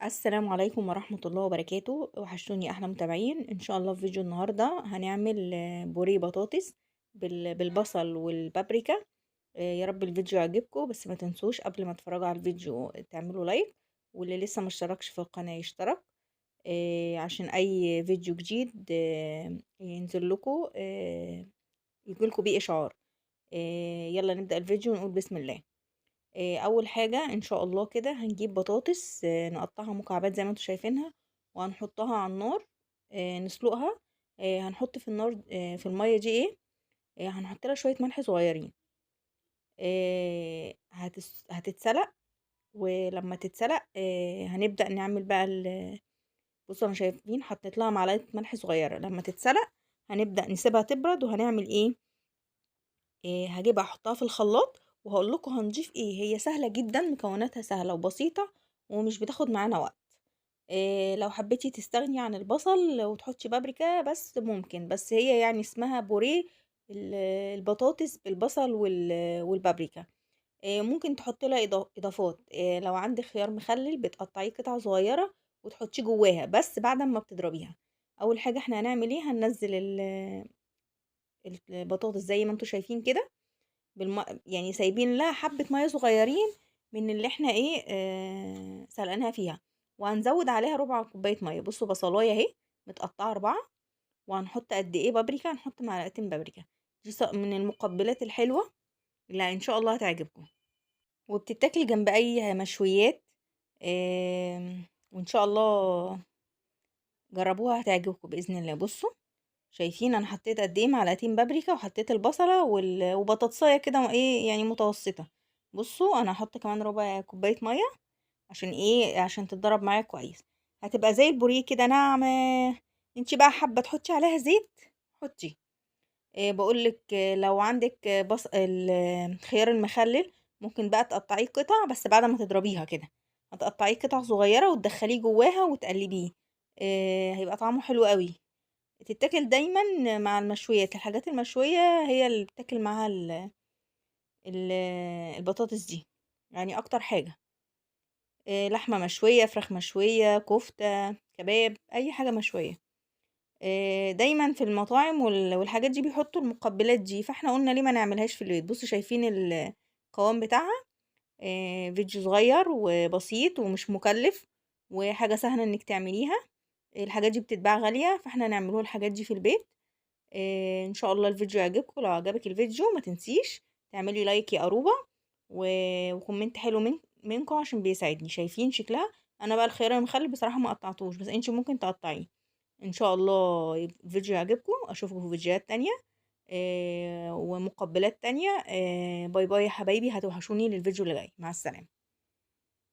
السلام عليكم ورحمة الله وبركاته. وحشتوني أحلى متابعين. إن شاء الله في فيديو النهاردة هنعمل بوريه بطاطس بالبصل والبابريكا. يا رب الفيديو يعجبكم، بس ما تنسوش قبل ما تتفرجوا على الفيديو تعملوا لايك، واللي لسه ما اشتركش في القناة يشترك عشان أي فيديو جديد ينزل لكم يجيلكوا بيه إشعار. يلا نبدأ الفيديو ونقول بسم الله. اول حاجة ان شاء الله كده هنجيب بطاطس، نقطعها مكعبات زي ما انتوا شايفينها، وهنحطها على النار نسلقها. هنحط في النار في المية دي هنحط لها شوية ملح صغيرين. هتتسلق، ولما تتسلق هنبدأ نعمل بقى بصوا انا شايفين حطيت لها معلقة ملح صغيرة. لما تتسلق هنبدأ نسيبها تبرد، وهنعمل هاجيبها احطها في الخلاط، وهقول لكم هنضيف هي سهله جدا، مكوناتها سهله وبسيطه ومش بتاخد معانا وقت. لو حبيتي تستغني عن البصل وتحطي بابريكا بس ممكن، بس هي يعني اسمها بوريه البطاطس بالبصل والبابريكا. ممكن تحطي لها اضافات. لو عندك خيار مخلل بتقطعيه قطع صغيره وتحطيه جواها، بس بعد ما بتضربيها. اول حاجه احنا هنعمل هننزل البطاطس زي ما انتوا شايفين كده يعني سايبين لها حبة مية صغيرين من اللي احنا سلقناها فيها، وهنزود عليها ربع كوباية مية. بصوا بصلاية اهي متقطعة 4، وهنحط قد ايه بابريكا، هنحط معلقتين بابريكا. دي من المقبلات الحلوة اللي ان شاء الله هتعجبكم، وبتتاكل جنب اي مشويات. وان شاء الله جربوها هتعجبكم بإذن الله. بصوا شايفين انا حطيت قد ايه معلقتين بابريكا، وحطيت البصله وبطاطسايه كده يعني متوسطه. بصوا انا هحط كمان ربع كوبايه ميه عشان عشان تتضرب معايا كويس. هتبقى زي البوريه كده ناعمه. انتي بقى حابه تحطي عليها زيت حطي. بقولك لو عندك الخيار المخلل ممكن بقى تقطعيه قطع، بس بعد ما تضربيها كده هتقطعيه قطع صغيره وتدخليه جواها وتقلبيه. هيبقى طعمه حلو قوي. تتاكل دايما مع المشويات. الحاجات المشوية هي اللي بتاكل معاها ال- البطاطس دي، يعني اكتر حاجة. لحمة مشوية، فراخ مشوية، كفتة، كباب، اي حاجة مشوية. دايما في المطاعم والحاجات دي بيحطوا المقبلات دي، فاحنا قلنا ليه ما نعملهاش في البيت. بصوا شايفين القوام بتاعها. فيديو صغير وبسيط ومش مكلف، وحاجة سهلة انك تعمليها. الحاجات دي بتتباع غالية، فاحنا نعمله الحاجات دي في البيت. ان شاء الله الفيديو يعجبكم. لو عجبك الفيديو ما تنسيش تعملي لايك يا أروبة، وكومنت حلو منكم عشان بيساعدني. شايفين شكلها؟ انا بقى الخيار المخلل بصراحة ما قطعتوش، بس انت ممكن تقطعيه. ان شاء الله الفيديو يعجبكم. اشوفكم في فيديوهات تانية ومقبلات تانية. باي باي يا حبايبي، هتوحشوني. للفيديو اللي جاي، مع السلامة.